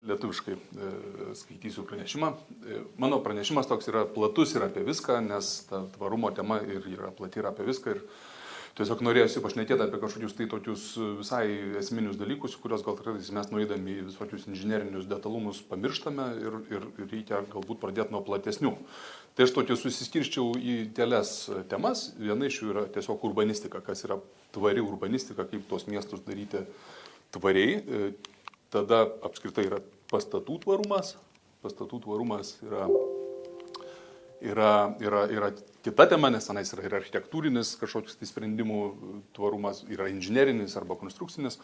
Lietuviškai skaitysiu pranešimą. Mano pranešimas toks yra platus ir apie viską, nes ta tvarumo tema ir yra plati ir apie viską. Ir tiesiog norėjusi pašnekėti apie kažkokius tai tokius visai esminius dalykus, kuriuos gal kartais mes nueidami į visokius inžinerinius detalumus pamirštame ir reikia galbūt pradėti nuo platesnių. Tai aš tokius susiskirščiau į kelias temas. Viena iš jų yra tiesiog urbanistika, kas yra tvari urbanistika, kaip tos miestus daryti tvariai. Tada apskritai yra pastatų tvarumas. Pastatų tvarumas yra kita tema, nes tenais yra ir architektūrinis kažkoks tai sprendimų tvarumas, yra inžinerinis arba konstrukcinis.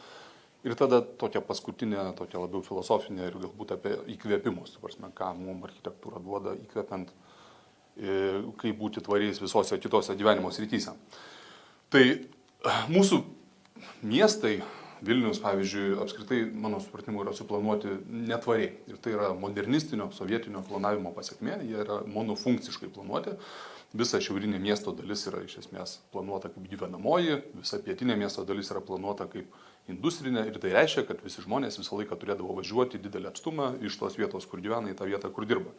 Ir tada tokia paskutinė, tokia labiau filosofinė ir galbūt apie įkvėpimus, ką mums architektūra duoda įkvepiant, kaip būti tvariais visose kitose gyvenimo srityse. Tai mūsų miestai, Vilnius, pavyzdžiui, apskritai, mano supratimu, yra suplanuoti netvariai. Ir tai yra modernistinio, sovietinio planavimo pasiekmė. Jie yra monofunkciškai planuoti. Visa šiaurinė miesto dalis yra iš esmės planuota kaip gyvenamoji, visa pietinė miesto dalis yra planuota kaip industrinė. Ir tai reiškia, kad visi žmonės visą laiką turėdavo važiuoti didelį atstumą iš tos vietos, kur gyvena, į tą vietą, kur dirba.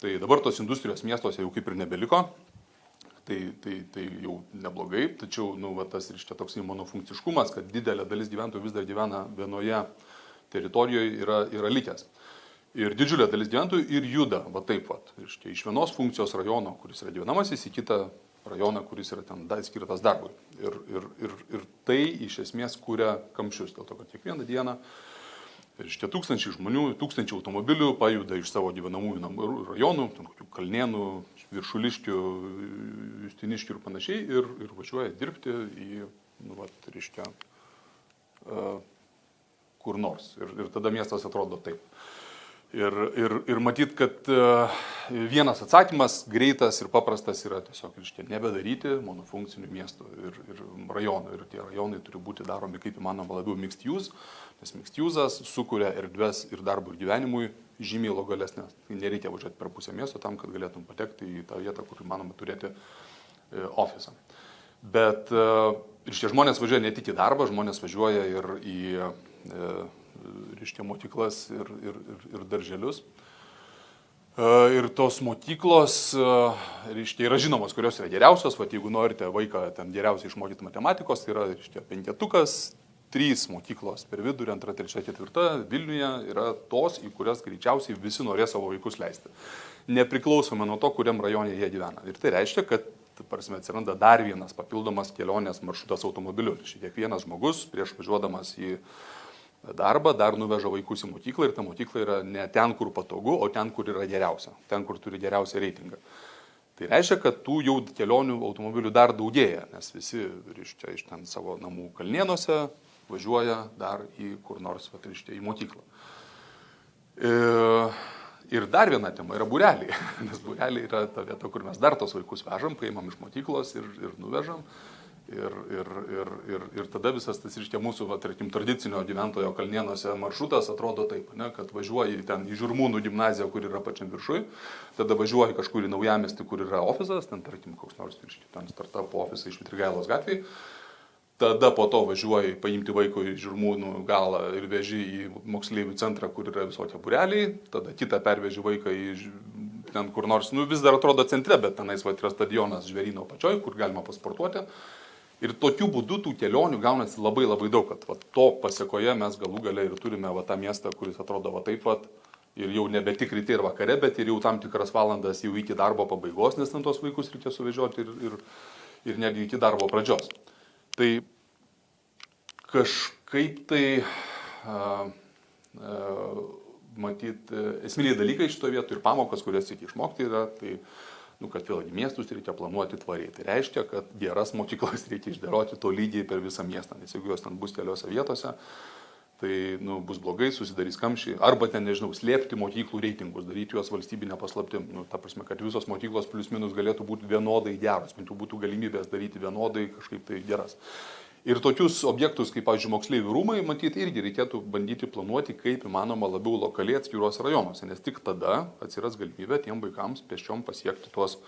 Tai dabar tos industrijos miestuose jau kaip ir nebeliko. Tai jau neblogai, tačiau tas reiškia toksai monofunkciškumas, kad didelė dalis gyventojų vis dar gyvena vienoje teritorijoje yra likęs. Ir didžiulė dalis gyventojų ir juda, taip, reiškia, iš vienos funkcijos rajono, kuris yra gyvenamasis, į kitą rajoną, kuris yra ten skirtas darbui. Ir tai iš esmės kuria kamščius, dėl to, kad kiekvieną dieną reiškia, tūkstančiai žmonių, tūkstančiai automobilių pajuda iš savo gyvenamųjų rajonų, Kalnėnų, Viršuliškių, Justiniškių ir panašiai, ir važiuoja dirbti į, reiškia, kur nors. Ir tada miestas atrodo taip. Ir matyt, kad vienas atsakymas, greitas ir paprastas yra tiesiog, reiškia, nebedaryti monofunkcinių miestų ir rajonų. Ir tie rajonai turi būti daromi kaip įmanoma labiau mixed use, nes mixed use'as sukuria erdves ir darbui ir gyvenimui žymiai lokalesnės. Tai nereikia važiuoti per pusę miesto tam, kad galėtum patekti į tą vietą, kur įmanoma turėti ofisą. Bet reiškia, žmonės važiuoja ne tik į darbą, žmonės važiuoja ir į reiškia, mokyklas ir darželius. Ir tos mokyklos, reiškia, yra žinomos, kurios yra geriausios. Jeigu norite vaiką ten geriausiai išmokyti matematikos, tai yra, reiškia, 5, 3 mokyklos per vidurį, 2, 3, 4 Vilniuje yra tos, į kurias greičiausiai visi norės savo vaikus leisti. Nepriklausomai nuo to, kuriam rajone jie gyvena. Ir tai reiškia, kad atsiranda dar vienas papildomas kelionės maršrutas automobiliu. Kiekvienas žmogus prieš važiuodamas į darbą dar nuveža vaikus į mokyklą ir ta mokykla yra ne ten, kur patogu, o ten, kur yra geriausia, ten, kur turi geriausią reitingą. Tai reiškia, kad tų jau kelionių automobilių dar daugėja, nes visi, reiškia, iš ten savo namų Kalnėnuose važiuoja dar į kur nors, reiškia, į mokyklą. Ir dar viena tema yra būreliai, nes būreliai yra ta vieta, kur mes dar tos vaikus vežam, paimam iš mokyklos ir nuvežam. Ir tada visas tas, reiškia, mūsų, tarkim, tradicinio gyventojo Kalnėnuose maršrutas atrodo taip, kad važiuoji ten į Žirmūnų gimnaziją, kur yra pačiam viršui, tada važiuoji kažkur į Naujamiestį, kur yra ofisas, ten, tarkim, koks nors, reiškia, ten startup ofisai iš Vitrigailos gatvėje, tada po to važiuoji paimti vaiko į Žirmūnų galą ir veži į moksleivių centrą, kur yra visokie būreliai, tada kitą perveži vaiką į ten kur nors, vis dar atrodo centre, bet tenais yra stadionas Žvėryno apačioj, kur galima pasportuoti. Ir tokiu būdu tų kelionių gaunasi labai labai daug, kad to pasiekoje mes galų gale ir turime tą miestą, kuris atrodo taip ir jau nebe tik ryte ir vakare, bet ir jau tam tikras valandas jau iki darbo pabaigos, nes ten tos vaikus reikia suvežioti ir netgi iki darbo pradžios. Tai kažkaip tai, matyt, esminiai dalykai šitoje vietoje ir pamokos, kurias reikia išmokti yra, tai kad vėlgi miestus reikia planuoti tvariai. Tai reiškia, kad geras mokyklas reikia išdėlioti tolygiai per visą miestą, nes jeigu jos ten bus keliose vietose, tai bus blogai, susidarys kamščiai, arba ten, nežinau, slėpti mokyklų reitingus, daryti juos valstybinę paslaptim. Ta prasme, kad visos mokyklos plius minus galėtų būti vienodai geros, bent jau būtų galimybės daryti vienodai kažkaip tai geras. Ir tokius objektus, kaip, pavyzdžiui, moksleivių rūmai, matyti, irgi reikėtų bandyti planuoti kaip įmanoma labiau lokaliai atskiruose rajonuose, nes tik tada atsiras galimybė tiem vaikams pėsčiom pasiekti tuos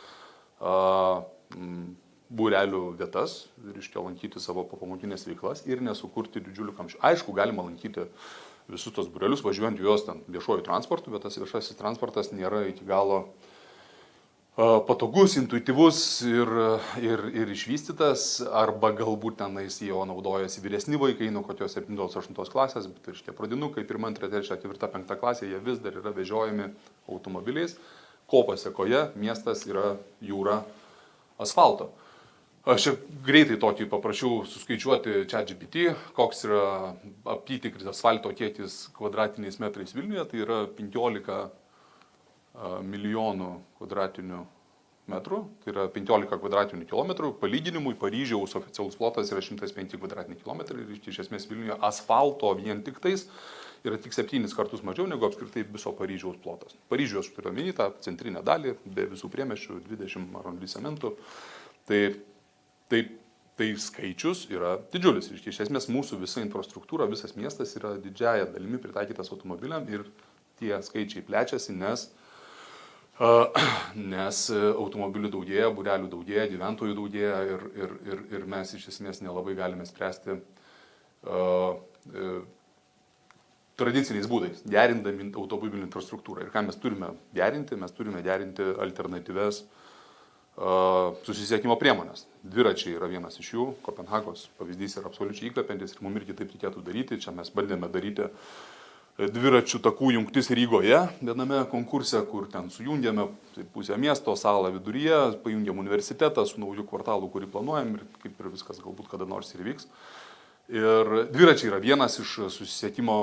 būrelių vietas, reiškia lankyti savo popamokinės veiklas ir nesukurti didžiulių kamščių. Aišku, galima lankyti visus tos būrelius, važiuojant juos ten viešuoju transportu, bet tas viešasis transportas nėra iki galo patogus, intuityvus ir išvystytas, arba galbūt tenais jo naudojasi vyresni vaikai, nuo kokios 7-8 klasės, bet ir šitie pradinukai, 1, 3, 4, 5 klasė, jie vis dar yra vežiojami automobiliais, ko pasekoje miestas yra jūra asfalto. Aš greitai tokį paprašiau suskaičiuoti ChatGPT, koks yra apytikris asfalto kiekis kvadratiniais metrais Vilniuje, tai yra 15 milijonų kvadratinių metrų, tai yra 15 kvadratinių kilometrų, palyginimui Paryžiaus oficialus plotas yra 105 kvadratiniai kilometrai ir iš esmės Vilniuje asfalto vien tik tais yra tik 7 kartus mažiau negu apskritai viso Paryžiaus plotas. Paryžiaus turiu omeny tą centrinę dalį, be visų priemiesčių, 20 arondisamentų, tai skaičius yra didžiulis. Iš esmės mūsų visa infrastruktūra, visas miestas yra didžiaja dalimi pritaikytas automobiliam ir tie skaičiai plečiasi, nes automobilių daugėja, būrelių daugėja, gyventojų daugėja ir mes iš esmės nelabai galime spręsti tradiciniais būdais, gerindami automobilių infrastruktūrą. Ir ką mes turime derinti? Mes turime derinti alternatyves susisiekimo priemonės. Dviračiai yra vienas iš jų, Kopenhagos pavyzdys yra absoliučiai įkvepiantis ir mums irgi taip reikėtų daryti. Čia mes bandėme daryti dviračių takų jungtis Rygoje, viename konkurse, kur ten sujungėme pusę miesto, salą viduryje, pajungėm universitetą su nauju kvartalu, kurį planuojam ir kaip ir viskas galbūt kada nors ir vyks. Ir dviračiai yra vienas iš susisiekimo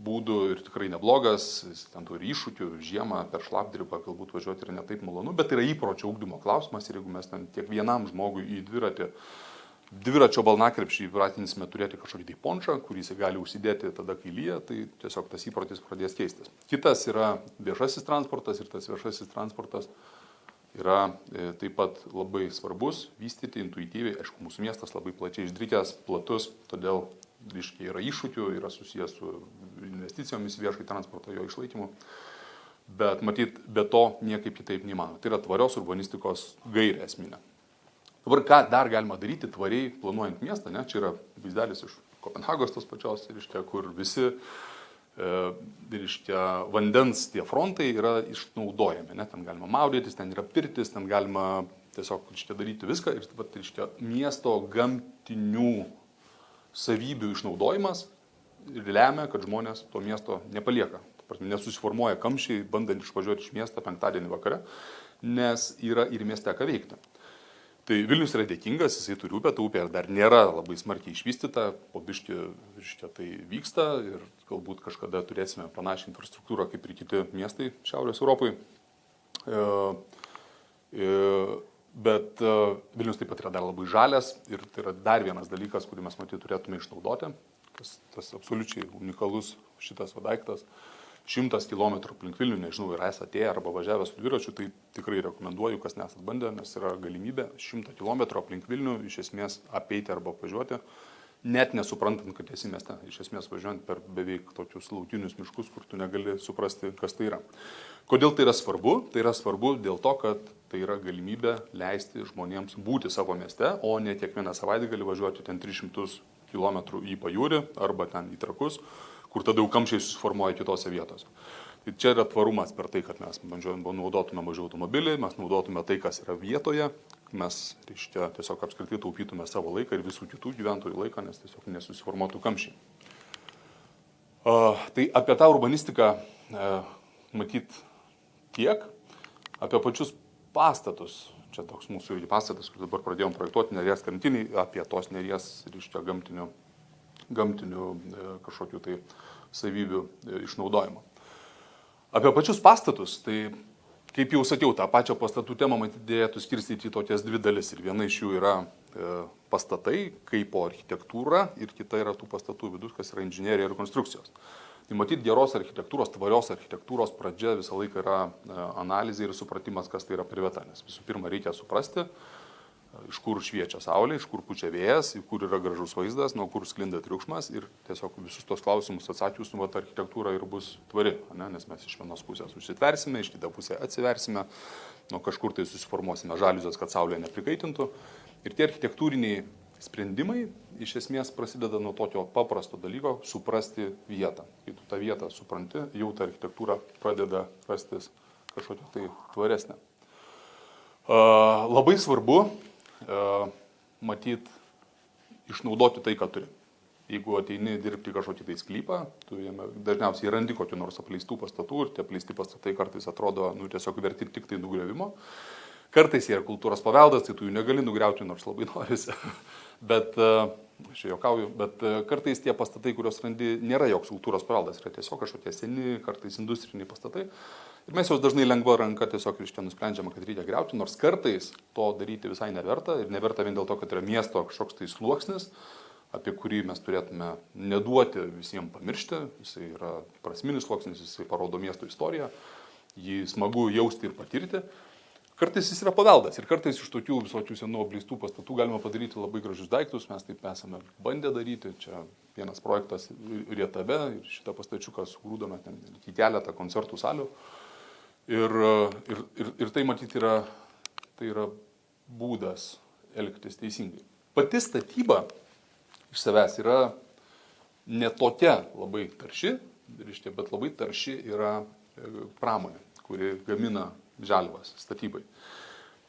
būdų ir tikrai neblogas, jis ten turi iššūkių, žiemą per šlapdribą galbūt važiuoti yra ne taip malonu, bet yra įpročio ugdymo klausimas ir jeigu mes ten tiek vienam žmogui į dviračio balnakrepšį įpratinsime turėti kažkokį tai pončą, kurį jis gali užsidėti tada, kai lyja, tai tiesiog tas įprotis pradės keistis. Kitas yra viešasis transportas ir tas viešasis transportas yra taip pat labai svarbus vystyti intuityviai. Aišku, mūsų miestas labai plačiai išdrikęs, platus, todėl yra iššūkių, yra susijęs su investicijomis viešai transporto, jo išlaikymu. Bet matyt, be to niekaip kitaip neįmanoma. Tai yra tvarios urbanistikos gairė esminė. Dabar ką dar galima daryti tvariai planuojant miestą, ne? Čia yra vaizdelis iš Kopenhagos tos pačios, kur visi vandens tie frontai yra išnaudojami, ne? Ten galima maudytis, ten yra pirtis, ten galima tiesiog daryti viską ir miesto gamtinių savybių išnaudojimas lemia, kad žmonės to miesto nepalieka. Nesusiformuoja kamščiai, bandant išvažiuoti iš miesto penktadienį vakare, nes yra ir mieste ką veikti. Tai Vilnius yra dėkingas, jisai turi upę, ta upė dar nėra labai smarkiai išvystyta, po biškį tai vyksta ir galbūt kažkada turėsime panašią infrastruktūrą kaip ir kiti miestai Šiaurės Europai. Bet Vilnius taip pat yra dar labai žalias ir tai yra dar vienas dalykas, kurį mes matyt turėtume išnaudoti. Tas absoliučiai unikalus šitas daiktas. 100 km aplink Vilnių, nežinau, ir esate atėję arba važiavę su dviračiu, tai tikrai rekomenduoju, kas nesat bandę, nes yra galimybė 100 km aplink Vilnių iš esmės apeiti arba važiuoti, net nesuprantant, kad esi mieste, iš esmės važiuojant per beveik tokius laukinius miškus, kur tu negali suprasti, kas tai yra. Kodėl tai yra svarbu? Tai yra svarbu dėl to, kad tai yra galimybė leisti žmonėms būti savo mieste, o ne kiekvieną savaitę gali važiuoti ten 300 km į pajūrį arba ten į Trakus, kur tada jau kamščiai susiformuoja kitose vietose. Tai čia yra tvarumas per tai, kad mes naudotume mažiau automobilį, mes naudotume tai, kas yra vietoje, mes tiesiog apskritai taupytume savo laiką ir visų kitų gyventojų laiką, nes tiesiog nesusiformuotų kamščiai. Tai apie tą urbanistiką matyt tiek, apie pačius pastatus. Čia toks mūsų irgi pastatas, kur dabar pradėjom projektuoti Neries krantinį, apie tos Neries gamtinių kažkokių tai savybių išnaudojimo. Apie pačius pastatus, tai kaip jau sakiau, tą pačią pastatų temą matyt dėtų skirstyti į tokias dvi dalis. Ir viena iš jų yra pastatai, kaipo architektūra, ir kita yra tų pastatų vidus, kas yra inžinerija ir konstrukcijos. Tai matyt, geros architektūros, tvarios architektūros pradžia visą laiką yra analizė ir supratimas, kas tai yra per vieta. Nes visų pirma reikia suprasti, iš kur šviečia saulė, iš kur pučia vėjas, kur yra gražus vaizdas, nuo kur sklinda triukšmas ir tiesiog visus tos klausimus atsakius, architektūra ir bus tvari, ne? Nes mes iš vienos pusės užsitversime, iš kitą pusę atsiversime, nuo kažkur tai susiformuosime žaliuzės, kad saulė neprikaitintų. Ir tie architektūriniai sprendimai iš esmės prasideda nuo tokio paprasto dalyko - suprasti vietą. Kai tu tą vietą supranti, jau ta architektūra pradeda rastis kažkokia tai tvaresnė. Labai svarbu matyti, išnaudoti tai, ką turi. Jeigu ateini dirbti kažkokį tai sklypą, tu jame dažniausiai randi kokių nors apleistų pastatų ir tie apleisti pastatai kartais atrodo tiesiog verti tik tai nugriovimo. Kartais jie yra kultūros paveldas, tai tu jų negali nugriauti, nors labai norisi. Bet, aš juokauju, bet kartais tie pastatai, kuriuos randi, nėra joks kultūros paveldas, yra tiesiog kažkokie seni, kartais industriniai pastatai. Ir mes juos dažnai lengva ranka tiesiog iš čia nusprendžiama, kad reikia griauti, nors kartais to daryti visai neverta. Ir neverta vien dėl to, kad yra miesto kažkoks tai sluoksnis, apie kurį mes turėtume neduoti visiems pamiršti. Jisai yra prasminis sluoksnis, jisai parodo miesto istoriją, jį smagu jausti ir patirti. Kartais jis yra paveldas ir kartais iš tokių visokių senų apleistų pastatų galima padaryti labai gražius daiktus, mes taip esame bandę daryti. Čia vienas projektas Rietave ir šitą pastačiuką sugrūdome ten į keletą koncertų salių. Ir tai matyti yra būdas elgtis teisingai. Pati statyba iš savęs yra ne tokia labai tarši, bet labai tarši yra pramonė, kuri gamina žaliavas statybai.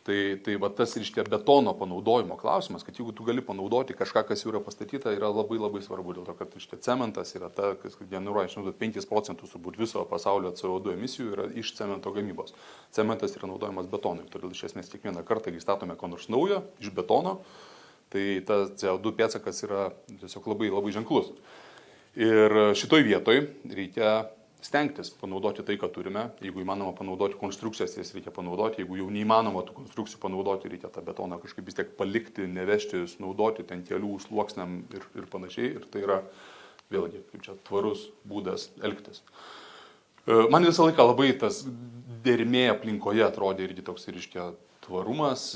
Tai va tas betono panaudojimo klausimas, kad jeigu tu gali panaudoti kažką, kas jau yra pastatyta, yra labai labai svarbu, dėl to, kad cementas yra ta, kas generuoja 5% turbūt viso pasaulio CO2 emisijų yra iš cemento gamybos. Cementas yra naudojamas betonui, todėl iš esmės kiekvieną kartą, kai statome ko nors naujo iš betono, tai tas CO2 pėdsakas yra tiesiog labai labai ženklus. Ir šitoj vietoj reikia stengtis panaudoti tai, ką turime. Jeigu įmanoma panaudoti konstrukcijas, jas reikia panaudoti. Jeigu jau neįmanoma tų konstrukcijų panaudoti, reikia tą betoną kažkaip vis tiek palikti, nevežti, naudoti ten kelių sluoksniam ir panašiai. Ir tai yra vėlgi kaip čia tvarus būdas elgtis. Man visą laiką labai tas dermė aplinkoje atrodė irgi toks tvarumas.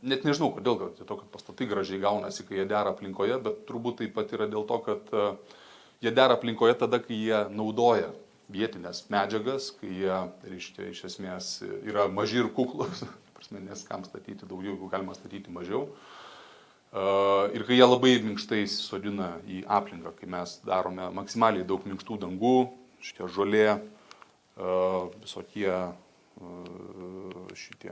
Net nežinau, kodėl, dėl to, kad pastatai gražiai gaunasi, kai jie dera aplinkoje, bet turbūt taip pat yra dėl to, kad jie dera aplinkoje tada, kai jie naudoja vietinės medžiagas, kai jie, iš esmės, yra maži ir kuklus, nes kam statyti daugiau, jeigu galima statyti mažiau. Ir kai jie labai minkštai sodina į aplinką, kai mes darome maksimaliai daug minkštų dangų, šitie žolė, visokie šitie,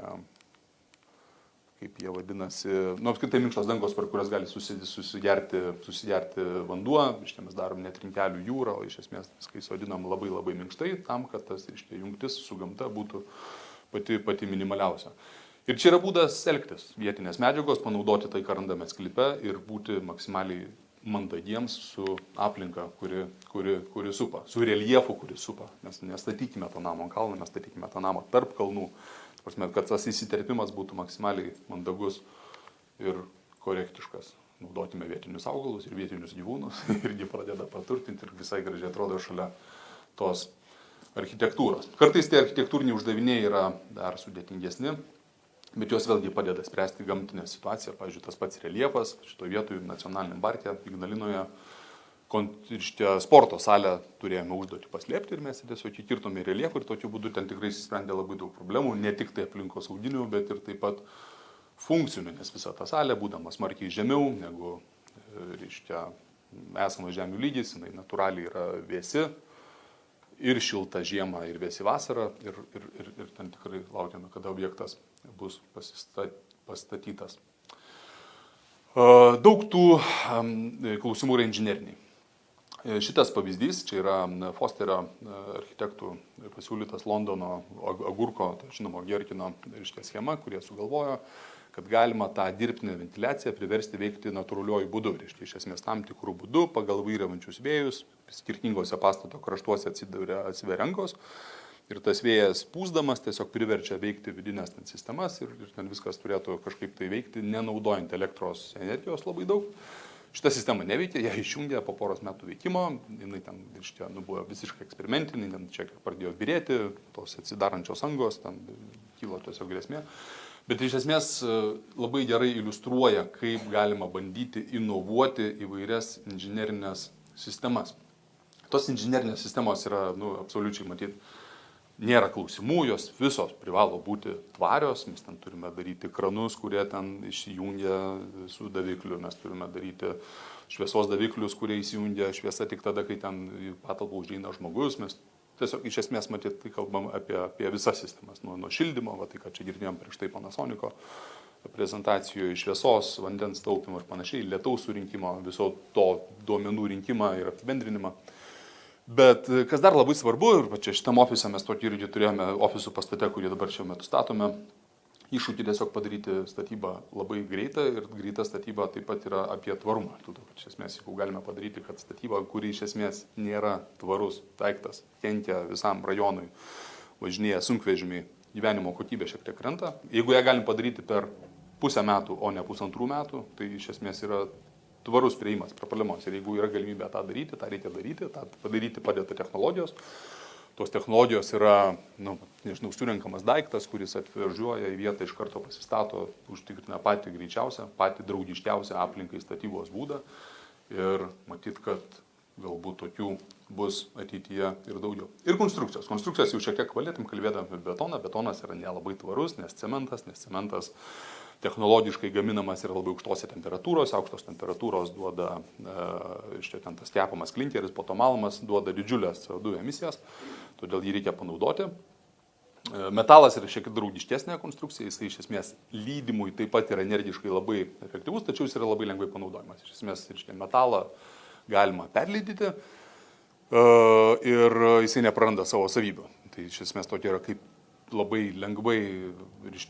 kaip jie vadinasi, apskritai minkštos dangos, per kurias gali susigerti vanduo, mes darom net rinkelių jūrą, o iš esmės viskai sodinam labai labai minkštai, tam, kad tas jungtis su gamta būtų pati minimaliausia. Ir čia yra būdas elgtis vietinės medžiagos, panaudoti tai, ką randame sklype ir būti maksimaliai mandagiems su aplinka, kuri supa, su reljefu, kuri supa. Mes nestatykime to namo ant kalno, mes statykime tą namą tarp kalnų. Kad tas įsiterpimas būtų maksimaliai mandagus ir korektiškas. Naudokime vietinius augalus ir vietinius gyvūnus irgi pradeda praturtinti ir visai gražiai atrodo šalia tos architektūros. Kartais tie architektūriniai uždaviniai yra dar sudėtingesni, bet juos vėlgi padeda spręsti gamtinę situaciją. Pavyzdžiui, tas pats reljefas, šitoje vietoje nacionaliniam parke Ignalinoje, sporto salę turėjome užduoti paslėpti ir mes tiesiog įkirtome į reljefą ir tokiu būdu ten tikrai išsprendė labai daug problemų, ne tik tai aplinkos sauginių, bet ir taip pat funkcinių, nes visa ta salė, būdama smarkiai žemiau negu esamas žemių lygis, jinai natūraliai yra vėsi ir šilta žiemą ir vėsi vasarą ir ten tikrai laukiame, kada objektas bus pastatytas. Daug tų klausimų yra inžineriniai. Šitas pavyzdys, čia yra Fosterio architektų pasiūlytas Londono agurko, žinoma, Gerkino schema, kurie sugalvojo, kad galima tą dirbtinę ventiliaciją priversti veikti natūraliuoju būdu. Iš esmės tam tikrų būdų, pagal vairiavančius vėjus, skirtingose pastato kraštuose atsiveria angos ir tas vėjas pūsdamas tiesiog priverčia veikti vidinės sistemas ir ten viskas turėtų kažkaip tai veikti, nenaudojant elektros energijos labai daug. Šita sistema neveikia, ją išjungė po poros metų veikimo, jinai ten buvo visiškai eksperimentinė, čia pradėjo birėti, tos atsidarančios angos, ten kilo tiesiog grėsmė. Bet iš esmės labai gerai iliustruoja, kaip galima bandyti inovuoti įvairias inžinerinės sistemas. Tos inžinerinės sistemos yra absoliučiai matyti nėra klausimų, jos visos privalo būti tvarios, mes ten turime daryti kranus, kurie ten išsijungia su davikliu, mes turime daryti šviesos daviklius, kurie įsijungia šviesa tik tada, kai ten į patalpą užeina žmogus, mes tiesiog iš esmės matyt, tai kalbam apie visas sistemas, nuo šildymo, va, tai ką čia girdėjom prieš tai Panasonico prezentacijoje, šviesos, vandens taupimo ir panašiai, lietaus surinkimo, viso to duomenų rinkimą ir apibendrinimą. Bet kas dar labai svarbu, ir čia šitam ofise mes tokį irgi turėjome ofisų pastate, kurį dabar šiuo metu statome, iššūkį tiesiog padaryti statybą labai greitą ir greita statyba taip pat yra apie tvarumą. Iš esmės, jeigu galime padaryti, kad statyba, kuri iš esmės nėra tvarus daiktas, kenkia visam rajonui, važinėja sunkvežimiai, gyvenimo kokybė šiek tiek krenta. Jeigu ją galim padaryti per pusę metų, o ne pusantrų metų, tai iš esmės yra tvarus prieimas prie problemos. Ir jeigu yra galimybė tą daryti, tą reikia daryti, tą padaryti padeda technologijos. Tos technologijos yra, surenkamas daiktas, kuris atvažiuoja į vietą, iš karto pasistato, užtikrina patį greičiausią, patį draugiškiausią aplinkai statybos būdą. Ir matyt, kad galbūt tokių bus ateityje ir daugiau. Ir konstrukcijos. Konstrukcijos jau šiek tiek valėtum, kalbėdami apie betoną. Betonas yra nelabai tvarus, nes cementas technologiškai gaminamas yra labai aukštose temperatūros. Aukštos temperatūros duoda, ten tas kepamas klinkeris, po to malamas duoda didžiulės CO2 emisijas, todėl jį reikia panaudoti. Metalas yra šiek tiek draugiškesnė konstrukcija, jis iš esmės lydimui taip pat yra energiškai labai efektyvus, tačiau jis yra labai lengvai panaudojamas. Iš esmės, metalą galima perlydyti ir jisai nepraranda savo savybių. Tai iš esmės tokia yra kaip labai lengvai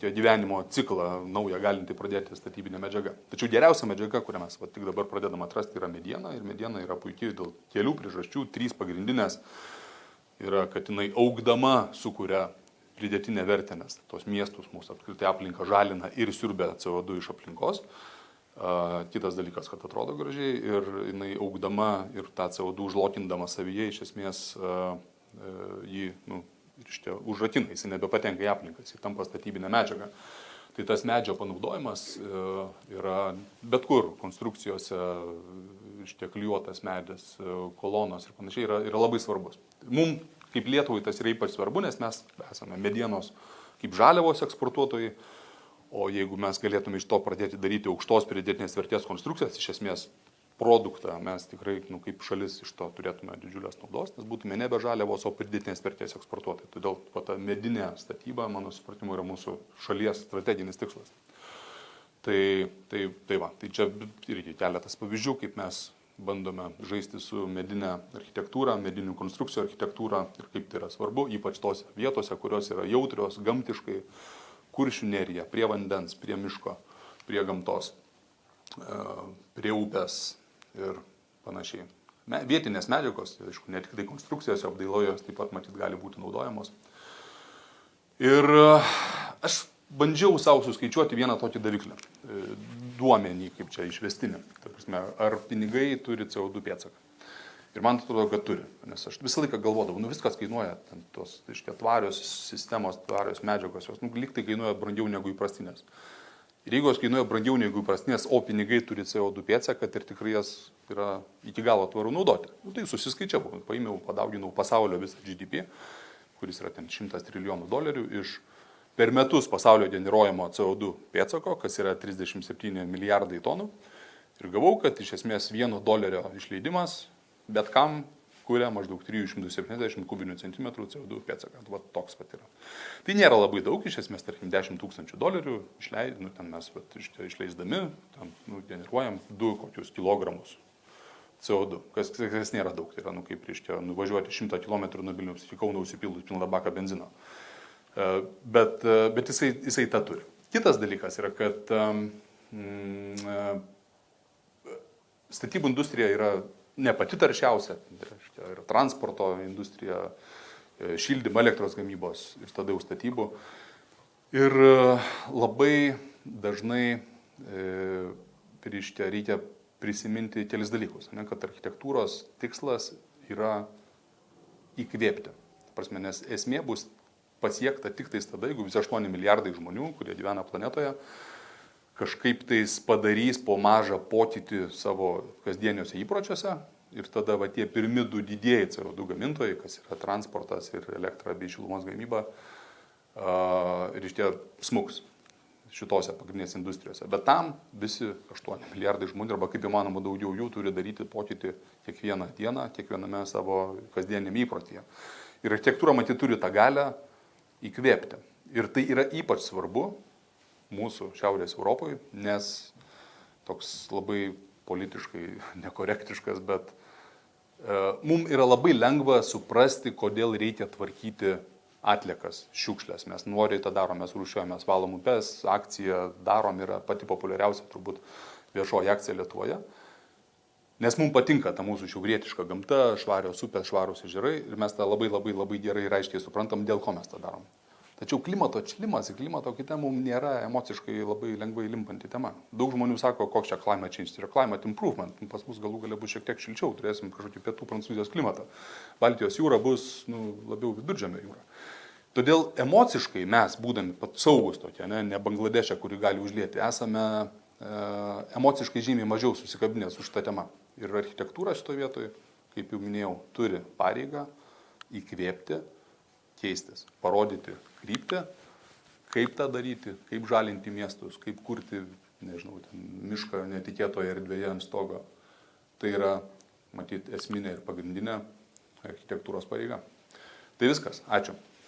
gyvenimo ciklą naują galinti pradėti statybinė medžiaga. Tačiau geriausia medžiaga, kurią mes tik dabar pradedam atrasti, yra mediena. Ir mediena yra puikiai dėl kelių priežasčių. 3 pagrindinės yra, kad jinai augdama sukuria pridėtinę vertę, nes tos miestus mūsų apskritai aplinką žalina ir siurbia CO2 iš aplinkos. Kitas dalykas, kad atrodo gražiai ir jinai augdama ir tą CO2 užlokindama savyje iš esmės jį užrakina, jis nebepatenka į aplinką, jis tampa statybinę medžiagą. Tai tas medžio panaudojimas yra bet kur konstrukcijose, klijuotas medis, kolonos ir panašiai yra labai svarbus. Mums kaip Lietuvai tas yra ypač svarbu, nes mes esame medienos kaip žaliavos eksportuotojai, o jeigu mes galėtume iš to pradėti daryti aukštos pridėtinės vertės konstrukcijas, iš esmės produktą, mes tikrai kaip šalis iš to turėtume didžiulės naudos, nes būtume nebe žaliavos, o pridėtinės vertės eksportuotojai. Todėl ta medinė statyba, mano supratimu, yra mūsų šalies strateginis tikslas. Tai čia irgi keletas pavyzdžių, kaip mes bandome žaisti su medinė architektūra, medinių konstrukcijų architektūra ir kaip tai yra svarbu, ypač tose vietose, kurios yra jautrios gamtiškai, Kuršių nerija, prie vandens, prie miško, prie gamtos, prie upės ir panašiai. Vietinės medžiagos, aišku, ne tik tai konstrukcijos, apdailojos taip pat matyt gali būti naudojamos. Ir aš bandžiau savo suskaičiuoti vieną tokį daviklį, duomenį kaip čia išvestinį. Ta prasme, ar pinigai turi CO2 pėdsaką. Ir man atrodo, kad turi, nes aš visą laiką galvodavau, viskas kainuoja, tos tvarios sistemos, tvarios medžiagos, jos lyg tai kainuoja brangiau negu įprastinės. Ir jeigu jos kainuoja brangiau negu įprastinės, o pinigai turi CO2 pėdsaką, ir tikrai jas yra iki galo tvaru naudoti. Tai susiskaičiavau, paėmiau, padauginau pasaulio visą GDP, kuris yra ten $100 trilijonų iš per metus pasaulio generuojamo CO2 pėdsako, kas yra 37 milijardai tonų. Ir gavau, kad iš esmės $1 išleidimas bet kam kuria maždaug 370 kubinių centimetrų CO2 pėdsaką. Toks pat yra. Tai nėra labai daug, iš esmės, tarkim, $10,000 ten mes išleisdami, generuojam 2 kilogramus CO2, kas nėra daug. Tai yra, kaip nuvažiuoti 100 km nuo Vilniaus iki Kauno užsipildus pilną baką benzino. Bet jisai tą turi. Kitas dalykas yra, kad statybų industrija yra ne pati taršiausia, yra transporto industrija, šildymo, elektros gamybos ir tada jau statybų. Ir labai dažnai reikia prisiminti kelis dalykus, kad architektūros tikslas yra įkvėpti. Prasme, nes esmė bus pasiekta tik tais tada, jeigu visi 8 milijardai žmonių, kurie gyvena planetoje, kažkaip tais padarys po mažą pokytį savo kasdieniuose įpročiuose, ir tada va tie pirmi du didieji CO2 gamintojai, kas yra transportas ir elektra bei šilumos gamyba, reiškia smuks šitose pagrindinėse industrijose. Bet tam visi 8 milijardai žmonių arba kaip įmanoma daugiau jų turi daryti pokytį kiekvieną dieną, kiekviename savo kasdienėme įprotyje. Ir architektūra matyt turi tą galią įkvėpti. Ir tai yra ypač svarbu mūsų Šiaurės Europoje, nes toks labai politiškai nekorektiškas, bet mums yra labai lengva suprasti, kodėl reikia tvarkyti atliekas, šiukšlės. Mes noriai tą darom, mes rūšiuojame, mes valom upes, akcija darom, yra pati populiariausia turbūt viešoji akcija Lietuvoje. Nes mums patinka ta mūsų šiaurietiška gamta, švarios upės, švarūs ežerai ir mes tą labai gerai ir aiškiai suprantam, dėl ko mes tą darom. Tačiau klimato atšilimas ir klimato kaita mums nėra emociškai labai lengvai limpanti tema. Daug žmonių sako, koks čia climate change, tai yra climate improvement. Pas mus galų galia bus šiek tiek šilčiau, turėsim kažkokį pietų Prancūzijos klimatą. Baltijos jūra bus labiau Viduržemio jūra. Todėl emociškai mes, būdami saugus tokie, ne Bangladešė, kuri gali užlieti, esame emociškai žymiai mažiau susikabinęs už tą temą. Ir architektūra šitoje vietoje, kaip jau minėjau, turi pareigą įkvėpti, keistis, parodyti kryptį, kaip tą daryti, kaip žalinti miestus, kaip kurti, nežinau, mišką netikėtoje erdvėje ant stogo. Tai yra, matyt, esminė ir pagrindinė architektūros pareiga. Tai viskas. Ačiū.